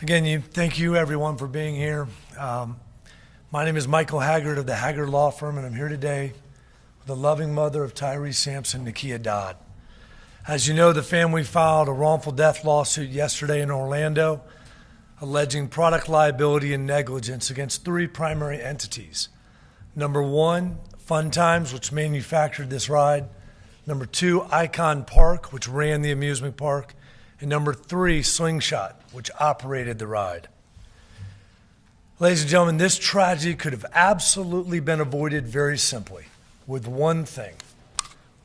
Again, thank you everyone for being here. My name is Michael Haggard of the Haggard Law Firm, and I'm here today with the loving mother of Tyre Sampson, Nakia Dodd. As you know, the family filed a wrongful death lawsuit yesterday in Orlando, alleging product liability and negligence against three primary entities. Number one, Fun Times, which manufactured this ride. Number two, Icon Park, which ran the amusement park. And number three, Slingshot, which operated the ride. Ladies and gentlemen, this tragedy could have absolutely been avoided very simply with one thing.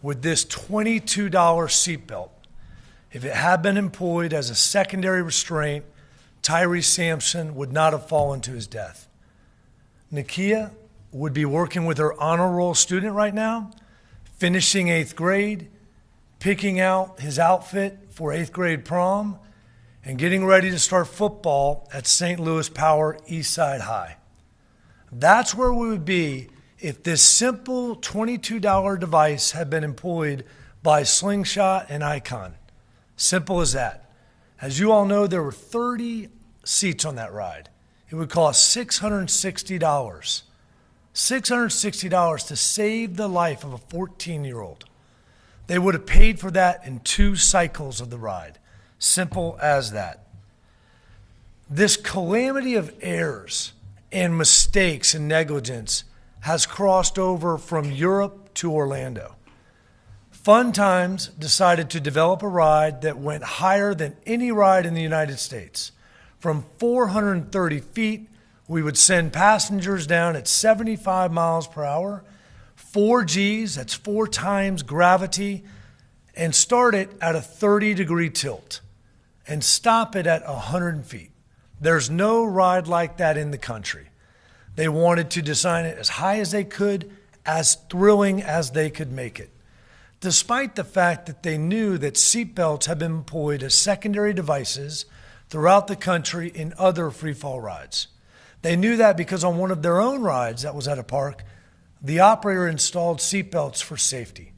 With this $22 seatbelt, if it had been employed as a secondary restraint, Tyre Sampson would not have fallen to his death. Nakia would be working with her honor roll student right now, finishing 8th grade, picking out his outfit for 8th grade prom, and getting ready to start football at St. Louis Power Eastside High. That's where we would be if this simple $22 device had been employed by Slingshot and Icon. Simple as that. As you all know, there were 30 seats on that ride. It would cost $660. $660 to save the life of a 14-year-old. They would have paid for that in 2 cycles of the ride. Simple as that. This calamity of errors and mistakes and negligence has crossed over from Europe to Orlando. Fun Times decided to develop a ride that went higher than any ride in the United States. From 430 feet, we would send passengers down at 75 miles per hour, 4 Gs, that's 4 times gravity, and start it at a 30-degree tilt and stop it at 100 feet. There's no ride like that in the country. They wanted to design it as high as they could, as thrilling as they could make it, despite the fact that they knew that seatbelts have been employed as secondary devices throughout the country in other freefall rides. They knew that because on one of their own rides that was at a park, the operator installed seatbelts for safety.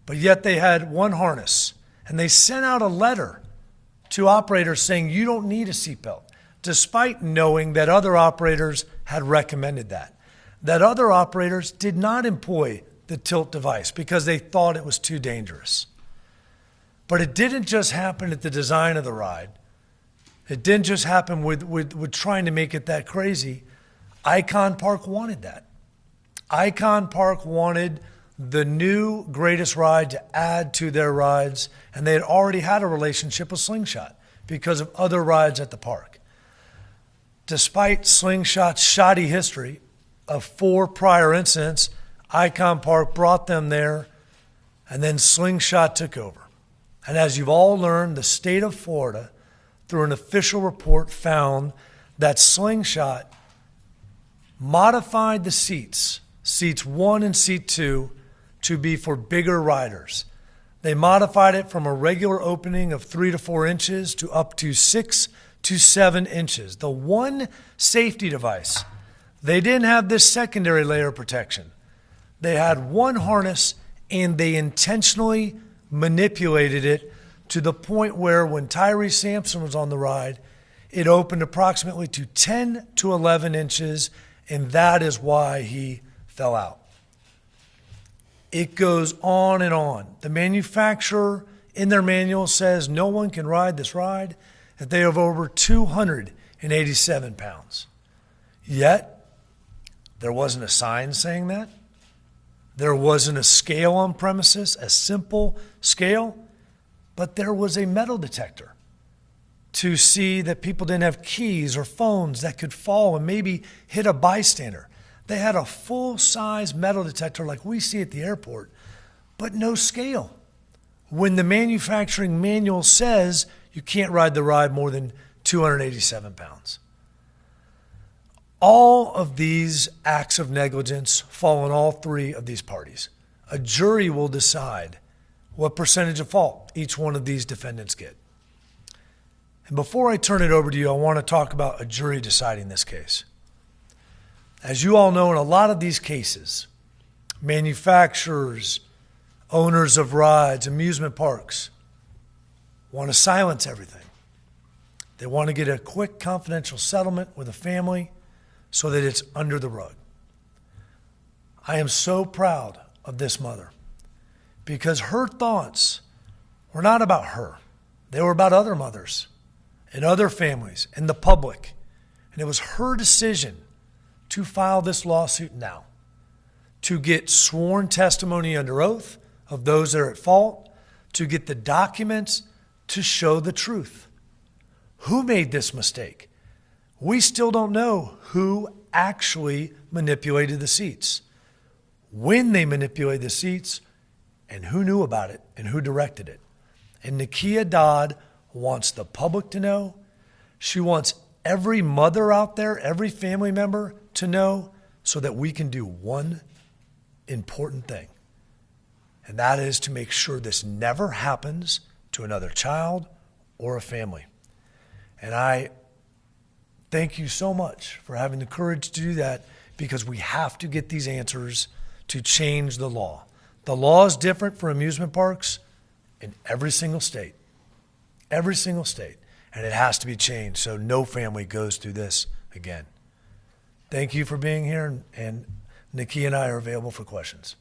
But yet they had one harness, and they sent out a letter to operators saying you don't need a seatbelt, despite knowing that other operators had recommended that. That other operators did not employ the tilt device because they thought it was too dangerous. But it didn't just happen at the design of the ride. It didn't just happen with trying to make it that crazy. Icon Park wanted that. Icon Park wanted the new greatest ride to add to their rides, and they had already had a relationship with Slingshot because of other rides at the park. Despite Slingshot's shoddy history of 4 prior incidents, Icon Park brought them there, and then Slingshot took over. And as you've all learned, the state of Florida, through an official report, found that Slingshot modified the seats 1 and seat 2, to be for bigger riders. They modified it from a regular opening of 3 to 4 inches to up to 6 to 7 inches. The one safety device, they didn't have this secondary layer of protection. They had one harness, and they intentionally manipulated it to the point where when Tyre Sampson was on the ride, it opened approximately to 10 to 11 inches, and that is why he fell out. It goes on and on. The manufacturer in their manual says no one can ride this ride if they have over 287 pounds. Yet, there wasn't a sign saying that. There wasn't a scale on premises, a simple scale, but there was a metal detector to see that people didn't have keys or phones that could fall and maybe hit a bystander. They had a full-size metal detector like we see at the airport, but no scale. When the manufacturing manual says you can't ride the ride more than 287 pounds. All of these acts of negligence fall on all 3 of these parties. A jury will decide what percentage of fault each one of these defendants get. And before I turn it over to you, I want to talk about a jury deciding this case. As you all know, in a lot of these cases, manufacturers, owners of rides, amusement parks want to silence everything. They want to get a quick confidential settlement with a family so that it's under the rug. I am so proud of this mother because her thoughts were not about her. They were about other mothers and other families and the public. And it was her decision to file this lawsuit now, to get sworn testimony under oath of those that are at fault, to get the documents to show the truth. Who made this mistake? We still don't know who actually manipulated the seats, when they manipulated the seats, and who knew about it and who directed it. And Nakia Dodd wants the public to know. She wants every mother out there, every family member to know so that we can do one important thing. And that is to make sure this never happens to another child or a family. And I thank you so much for having the courage to do that, because we have to get these answers to change the law. The law is different for amusement parks in every single state, and it has to be changed so no family goes through this again. Thank you for being here, and Nikki and I are available for questions.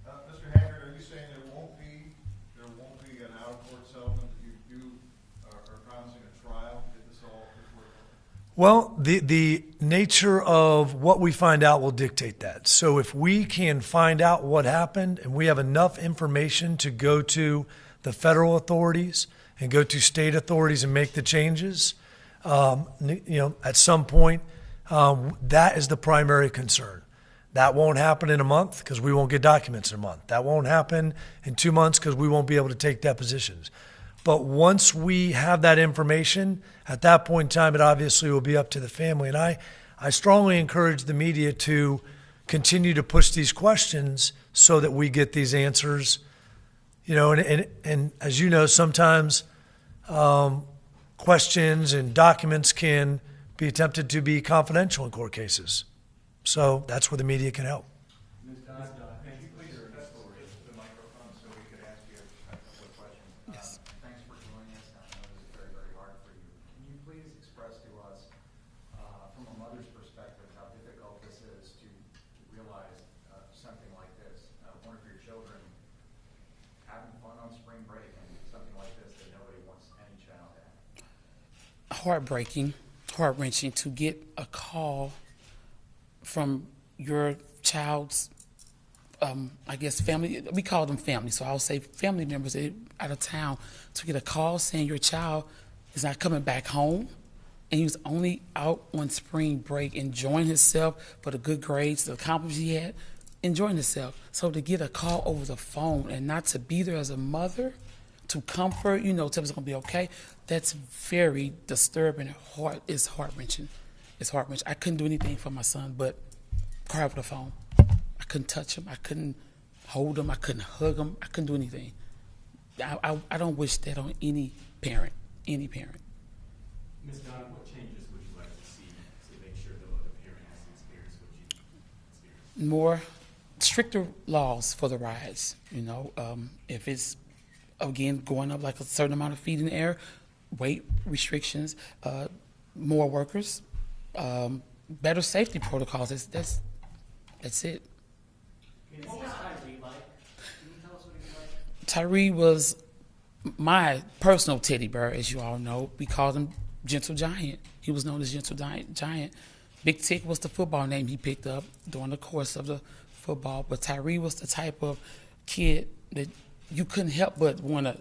Mr. Haggard, are you saying there won't be an out-of-court settlement? You are promising a trial to get this all before? Well, the nature of what we find out will dictate that. So if we can find out what happened and we have enough information to go to the federal authorities and go to state authorities and make the changes, at some point, that is the primary concern. That won't happen in a month because we won't get documents in a month. That won't happen in 2 months because we won't be able to take depositions. But once we have that information, at that point in time, it obviously will be up to the family. And I strongly encourage the media to continue to push these questions so that we get these answers. And as you know, sometimes questions and documents can be attempted to be confidential in court cases. So that's where the media can help. Ms. Dodd, can you please step forward to the microphone so we could ask you a couple of questions? Yes. Thanks for joining us. I know this is very, very hard for you. Can you please express to us, from a mother's perspective, how difficult this is to realize something like this? One of your children having fun on spring break and something like this that nobody wants any child to have. Heartbreaking, heart-wrenching to get a call from your child's, family. We call them family, so I'll say family members out of town, to get a call saying your child is not coming back home, and he was only out on spring break enjoying himself for the good grades, the accomplishments he had, enjoying himself. So to get a call over the phone and not to be there as a mother, to comfort, tell him it's going to be okay, that's very disturbing. It's heart-wrenching. It's heart-wrenching. I couldn't do anything for my son but cry over the phone. I couldn't touch him. I couldn't hold him. I couldn't hug him. I couldn't do anything. I don't wish that on any parent, Ms. Dodd, what changes would you like to see to make sure no other parent has to experience what you experienced? More stricter laws for the rides. If it's, again, going up like a certain amount of feet in the air, weight restrictions, more workers, better safety protocols. That's it. What was Tyre like? Can you tell us what he was like? Tyre was my personal teddy bear, as you all know. We called him Gentle Giant. He was known as Gentle Giant. Big Tick was the football name he picked up during the course of the football. But Tyre was the type of kid that you couldn't help but want to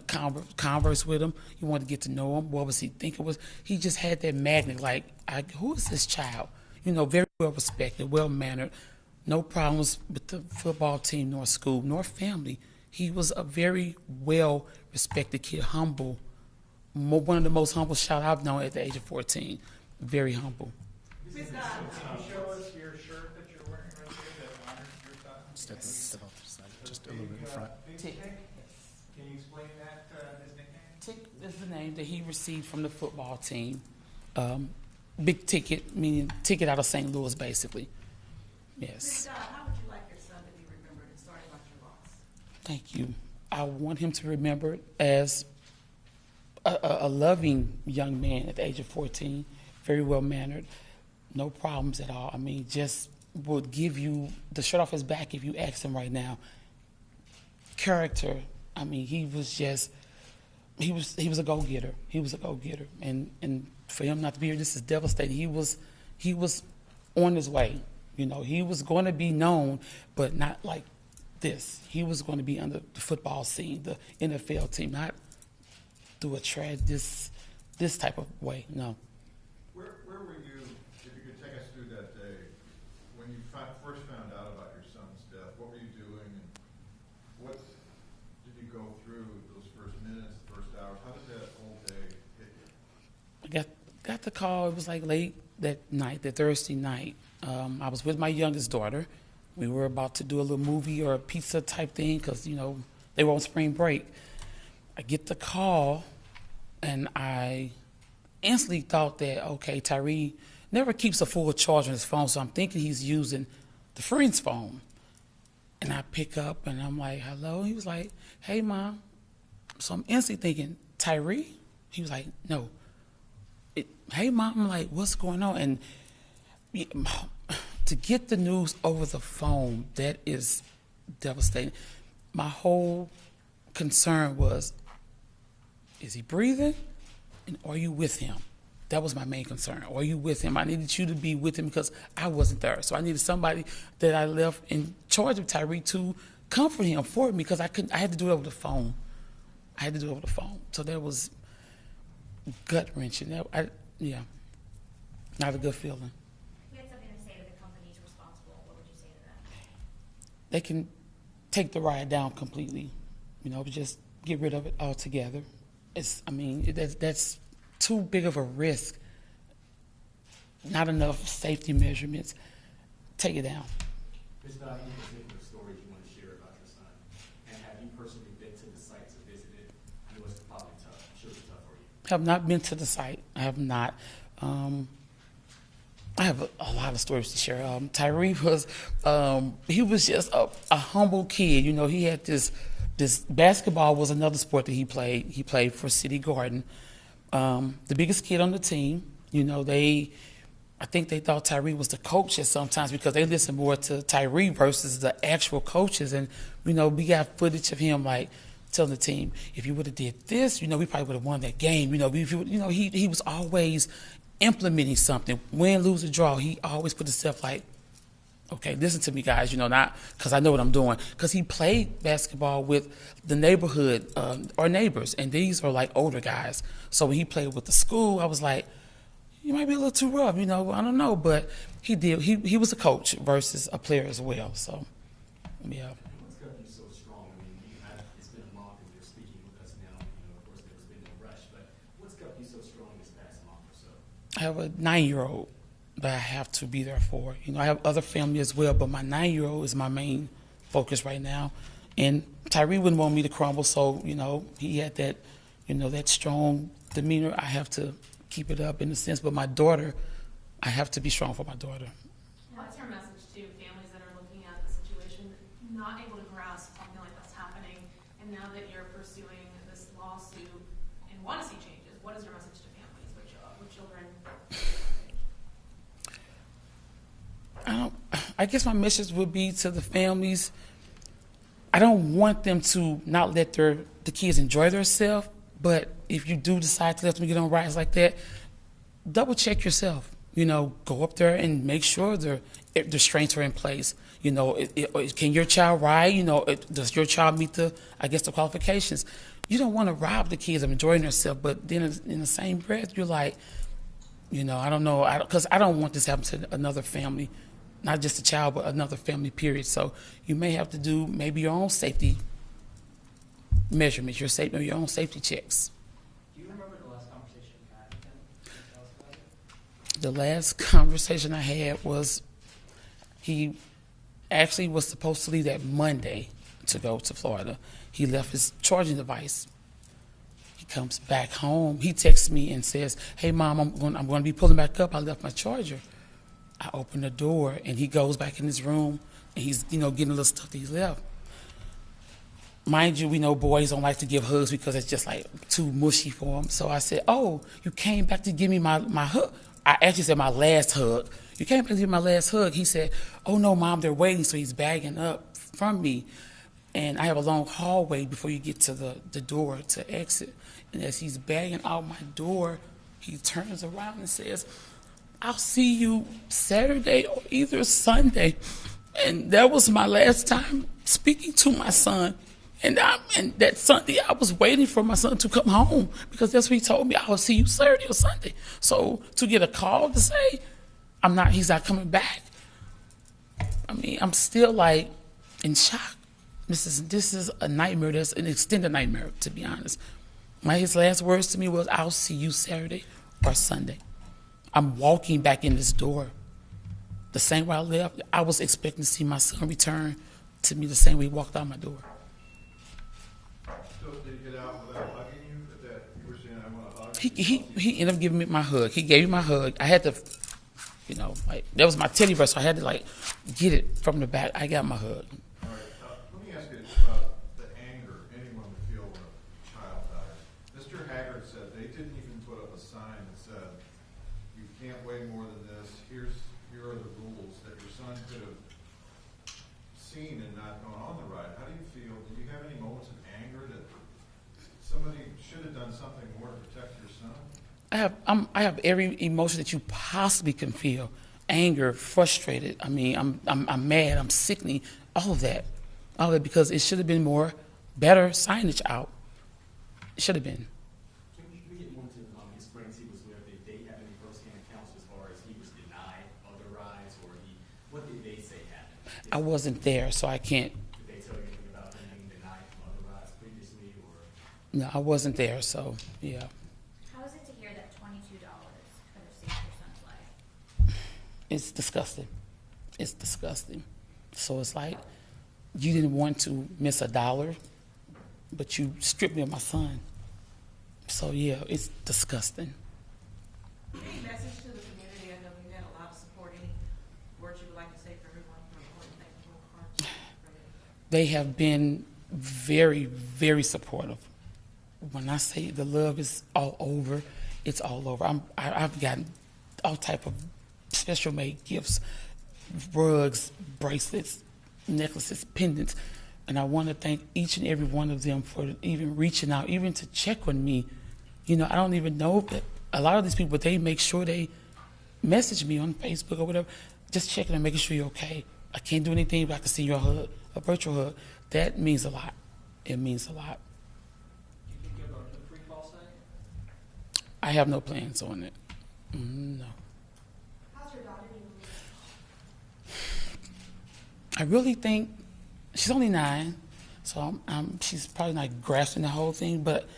converse with him. You wanted to get to know him. What was he thinking? He just had that magnet, like, who is this child? Very well respected, well mannered, no problems with the football team, nor school, nor family. He was a very well respected kid, humble, one of the most humble child I've known at the age of 14. Very humble. Can you show us your shirt that you're wearing right there that honors your son? Step off the side, just a little bit in front. Tick. Can you explain that, his nickname? Tick is the name that he received from the football team. Big Ticket, meaning ticket out of St. Louis, basically. Yes. How would you like your son to be remembered, and sorry about your loss? Thank you. I want him to remember it as a loving young man at the age of 14, very well mannered, no problems at all. I mean, just would give you the shirt off his back if you asked him right now. Character, I mean, he was a go-getter. He was a go-getter. And for him not to be here, this is devastating. He was on his way. You know, he was going to be known, but not like this. He was going to be under the football scene, the NFL team, not through this type of way. No. Where were you, if you could take us through that day, when you first found out about your son's death? What were you doing, and what did you go through those first minutes, first hours? How did that whole day hit you? I got the call. It was like late that night, that Thursday night. I was with my youngest daughter. We were about to do a little movie or a pizza type thing because, you know, they were on spring break. I get the call, and I instantly thought that, okay, Tyre never keeps a full charge on his phone, so I'm thinking he's using the friend's phone. And I pick up, and I'm like, hello? He was like, hey, Mom. So I'm instantly thinking, Tyre? He was like, no. Hey, Mom. I'm like, what's going on? And to get the news over the phone, that is devastating. My whole concern was, is he breathing? And are you with him? That was my main concern. Are you with him? I needed you to be with him because I wasn't there. So I needed somebody that I left in charge of Tyre to comfort him for me because I had to do it over the phone. So that was gut-wrenching. Yeah, not a good feeling. You had something to say to the companies responsible. What would you say to them? They can take the ride down completely, you know, just get rid of it altogether. That's too big of a risk. Not enough safety measurements. Take it down. Ms. Dodd, any particular stories you want to share about your son? And have you personally been to the site to visit it? I know it's probably tough. I'm sure it's tough for you. Have not been to the site. I have not. I have a lot of stories to share. Tyre was, he was just a humble kid. You know, he had this basketball was another sport that he played. He played for City Garden. The biggest kid on the team. You know, I think they thought Tyre was the coach at sometimes because they listened more to Tyre versus the actual coaches. And, you know, we got footage of him like telling the team, if you would have did this, you know, we probably would have won that game. You know, he was always implementing something. Win, lose, or draw, he always put himself like, okay, listen to me, guys, you know, not because I know what I'm doing. Because he played basketball with the neighborhood, our neighbors, and these are like older guys. So when he played with the school, I was like, you might be a little too rough, you know, I don't know. But he did. He was a coach versus a player as well. So, yeah. What's got you so strong? I mean, it's been a month and you're speaking with us now. You know, of course, there's been no rush, but what's got you so strong this past month or so? I have a 9-year-old that I have to be there for. You know, I have other family as well, but my 9-year-old is my main focus right now. And Tyre wouldn't want me to crumble, so, you know, he had that, you know, that strong demeanor. I have to keep it up in a sense, but my daughter, I have to be strong for my daughter. What's your message to families that are looking at the situation, not able to grasp something like that's happening, and now that you're pursuing this lawsuit and want to see changes, what is your message to families with children? I guess my message would be to the families, I don't want them to not let the kids enjoy themselves, but if you do decide to let them get on rides like that, double check yourself. You know, go up there and make sure the restraints are in place. You know, can your child ride? You know, does your child meet the qualifications? You don't want to rob the kids of enjoying themselves, but then in the same breath, you're like, you know, I don't know, because I don't want this to happen to another family, not just a child, but another family, period. So you may have to do maybe your own safety measurements, your own safety checks. Do you remember the last conversation you had with him? Can you tell us about it? The last conversation I had was he actually was supposed to leave that Monday to go to Florida. He left his charging device. He comes back home. He texts me and says, hey, Mom, I'm going to be pulling back up. I left my charger. I open the door, and he goes back in his room, and he's, you know, getting a little stuff that he left. mind you, we know boys don't like to give hugs because it's just like too mushy for them. So I said, "Oh, you came back to give me my hug." I actually said my last hug. You came back to give me my last hug. He said, "Oh no, Mom, they're waiting." So he's bagging up from me, and I have a long hallway before you get to the door to exit. And as he's bagging out my door, he turns around and says, "I'll see you Saturday or either Sunday." And that was my last time speaking to my son. And that Sunday, I was waiting for my son to come home because that's what he told me. "I will see you Saturday or Sunday." So to get a call to say, he's not coming back. I mean, I'm still like in shock. This is a nightmare. That's an extended nightmare, to be honest. His last words to me was, "I'll see you Saturday or Sunday." I'm walking back in this door. The same way I left, I was expecting to see my son return to me the same way he walked out my door. So did he get out without hugging you? That you were saying, "I want to hug"? He ended up giving me my hug. He gave me my hug. I had to, that was my teddy bear, so I had to get it from the back. I got my hug. All right, let me ask you about the anger anyone would feel when a child dies. Mr. Haggard said they didn't even put up a sign that said, "You can't weigh more than this. Here are the rules," that your son could have seen and not gone on the ride. How do you feel? Do you have any moments of anger that somebody should have done something more to protect your son? I have every emotion that you possibly can feel: anger, frustrated. I mean, I'm mad. I'm sickening. All of that, because it should have been better signage out. It should have been. Can we get more into his friends he was with? Did they have any firsthand accounts as far as he was denied other rides, or what did they say happened? I wasn't there, so I can't. Did they tell you anything about him being denied from other rides previously, or? No, I wasn't there, so yeah. How is it to hear that $22 could have saved your son's life? It's disgusting. It's disgusting. So it's like you didn't want to miss $1, but you stripped me of my son. So yeah, it's disgusting. Any message to the community? I know you had a lot of support. Any words you would like to say for everyone for important things? They have been very, very supportive. When I say the love is all over, it's all over. I've gotten all type of special made gifts, rugs, bracelets, necklaces, pendants, and I want to thank each and every one of them for even reaching out, even to check on me. I don't even know that a lot of these people, they make sure they message me on Facebook or whatever, just checking and making sure you're okay. I can't do anything, but I can see your hug, a virtual hug. That means a lot. It means a lot. You think you're going to a free call site? I have no plans on it. No. How's your daughter doing? I really think she's only 9, so she's probably not grasping the whole thing, but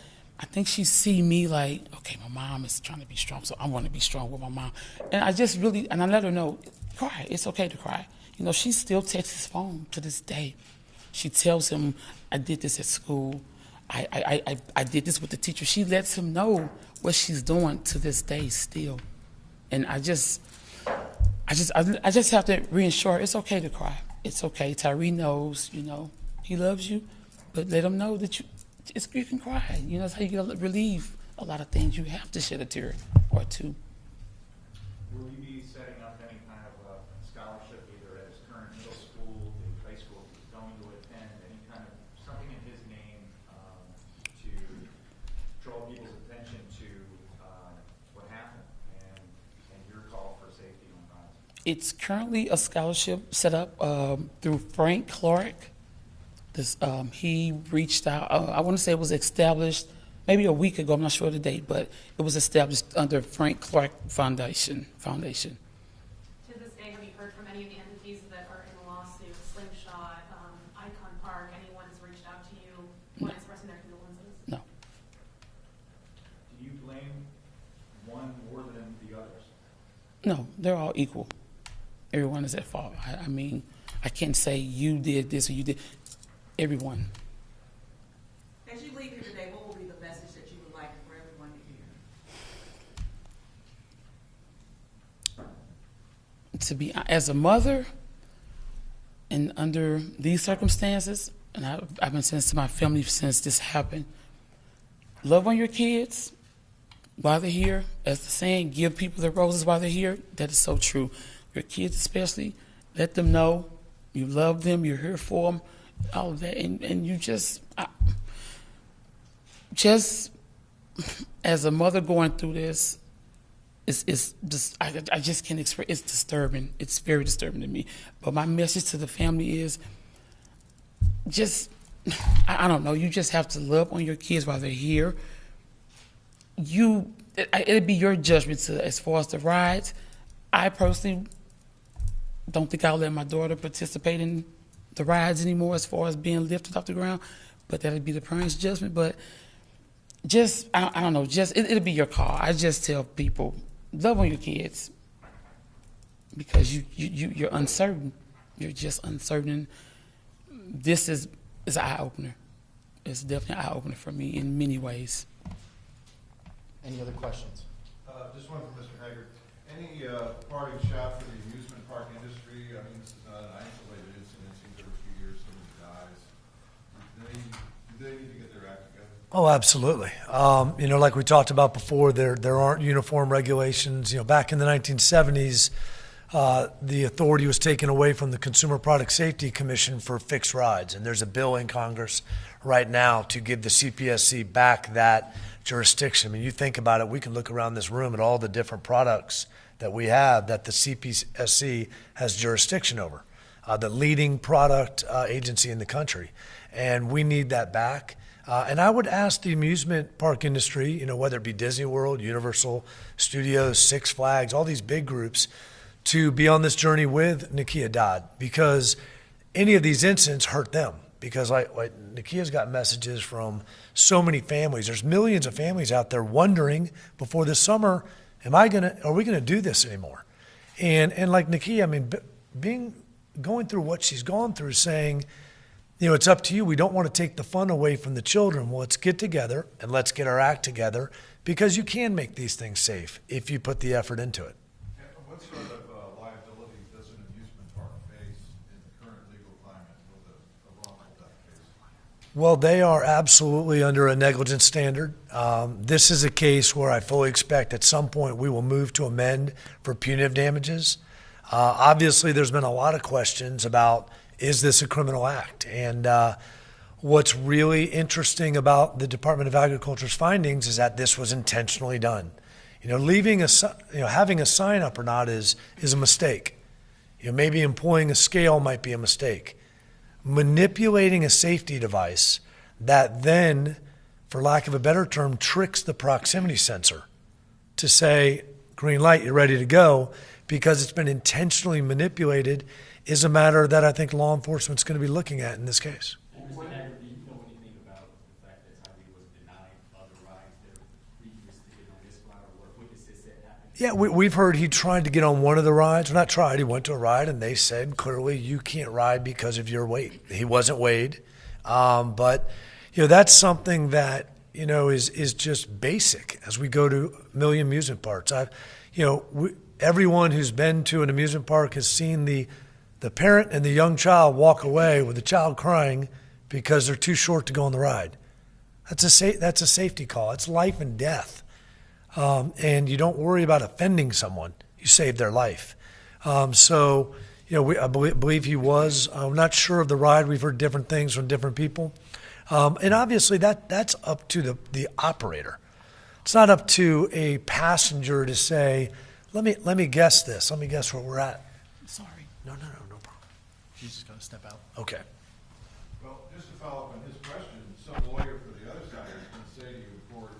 I think she see me like, okay, my mom is trying to be strong, so I want to be strong with my mom. And I let her know, cry. It's okay to cry. She still texts his phone to this day. She tells him, "I did this at school. I did this with the teacher." She lets him know what she's doing to this day still. And I just have to reassure her, it's okay to cry. It's okay. Tyre knows, he loves you, but let him know that you can cry. That's how you get to relieve a lot of things. You have to shed a tear or two. Will you be setting up any kind of scholarship, either at his current middle school, the high school he's going to attend, any kind of something in his name to draw people's attention to what happened and your call for safety on rides? It's currently a scholarship set up through Frank Clark. He reached out. I want to say it was established maybe a week ago. I'm not sure of the date, but it was established under Frank Clark Foundation. To this day, have you heard from any of the entities that are in the lawsuit, Slingshot, Icon Park, anyone has reached out to you when expressing their condolences? No. Do you blame one more than the others? No, they're all equal. Everyone is at fault. I mean, I can't say you did this or you did. Everyone. As you leave here today, what will be the message that you would like for everyone to hear? To be, as a mother, and under these circumstances, and I've been saying this to my family since this happened. Love on your kids while they're here. As the saying, give people their roses while they're here. That is so true. Your kids especially, let them know you love them, you're here for them, all of that. And you just as a mother going through this, it's just, I just can't express. It's disturbing. It's very disturbing to me. But my message to the family is just, I don't know, you just have to love on your kids while they're here. It'd be your judgment as far as the rides. I personally don't think I'll let my daughter participate in the rides anymore as far as being lifted off the ground, but that'd be the parents' judgment. But just, I don't know, just, it'll be your call. I just tell people, love on your kids because you're uncertain. You're just uncertain. This is an eye-opener. It's definitely an eye-opener for me in many ways. Any other questions? Just one for Mr. Haggard. Any parting shot for the amusement park industry? I mean, this is not an isolated incident. It seems every few years somebody dies. Do they need to get their act together? Oh, absolutely. Like we talked about before, there aren't uniform regulations. Back in the 1970s, the authority was taken away from the Consumer Product Safety Commission for fixed rides, and there's a bill in Congress right now to give the CPSC back that jurisdiction. I mean, you think about it, we can look around this room at all the different products that we have that the CPSC has jurisdiction over, the leading product agency in the country, and we need that back. And I would ask the amusement park industry, whether it be Disney World, Universal Studios, Six Flags, all these big groups, to be on this journey with Nakia Dodd, because any of these incidents hurt them. Because like Nakia's got messages from so many families. There's millions of families out there wondering before this summer, are we gonna do this anymore? And like Nakia, I mean, going through what she's gone through, saying, it's up to you. We don't want to take the fun away from the children. Well, let's get together and let's get our act together, because you can make these things safe if you put the effort into it. And what sort of liability does an amusement park face in the current legal climate with a wrongful death case? Well, they are absolutely under a negligence standard. This is a case where I fully expect at some point we will move to amend for punitive damages. Obviously, there's been a lot of questions about, is this a criminal act? And what's really interesting about the Department of Agriculture's findings is that this was intentionally done. Having a sign up or not is a mistake. Maybe employing a scale might be a mistake. Manipulating a safety device that then, for lack of a better term, tricks the proximity sensor to say, green light, you're ready to go, because it's been intentionally manipulated, is a matter that I think law enforcement's going to be looking at in this case. Mr. Haggard, do you know anything about the fact that Tyre was denied other rides that are previous to getting on this ride, or what witnesses said happened? Yeah, we've heard he tried to get on one of the rides. Well, not tried, he went to a ride, and they said clearly you can't ride because of your weight. He wasn't weighed. But that's something that is just basic as we go to a million amusement parks. Everyone who's been to an amusement park has seen the parent and the young child walk away with the child crying because they're too short to go on the ride. That's a safety call. It's life and death. And you don't worry about offending someone. You save their life. I believe he was. I'm not sure of the ride. We've heard different things from different people. And obviously that's up to the operator. It's not up to a passenger to say, let me guess this. Let me guess where we're at. Sorry. No problem. She's just gonna step out. Okay. Well, just to follow up on his question, some lawyer for the other side is going to say to you in court,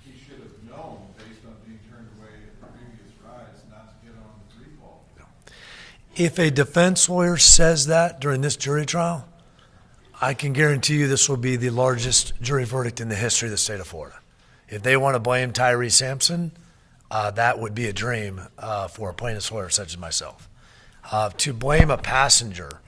he should have known, based on being turned away at the previous rides, not to get on the free fall. If a defense lawyer says that during this jury trial, I can guarantee you this will be the largest jury verdict in the history of the state of Florida. If they want to blame Tyre Sampson, that would be a dream for a plaintiff's lawyer such as myself. To blame a passenger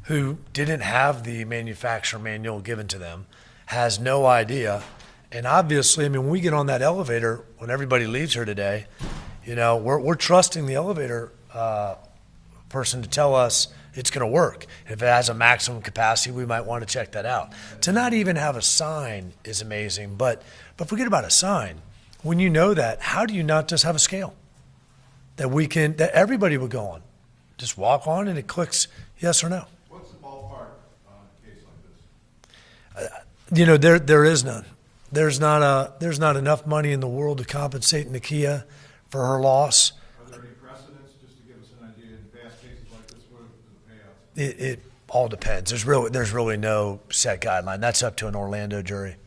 who didn't have the manufacturer manual given to them, has no idea, and obviously, when we get on that elevator, when everybody leaves here today, we're trusting the elevator person to tell us it's going to work. If it has a maximum capacity, we might want to check that out. To not even have a sign is amazing, but forget about a sign. When you know that, how do you not just have a scale that everybody would go on? Just walk on and it clicks yes or no. What's the ballpark on a case like this? You know, there is none. There's not enough money in the world to compensate Nakia for her loss. Are there any precedents, just to give us an idea, in past cases like this, what are the payouts? It all depends. There's really no set guideline. That's up to an Orlando jury.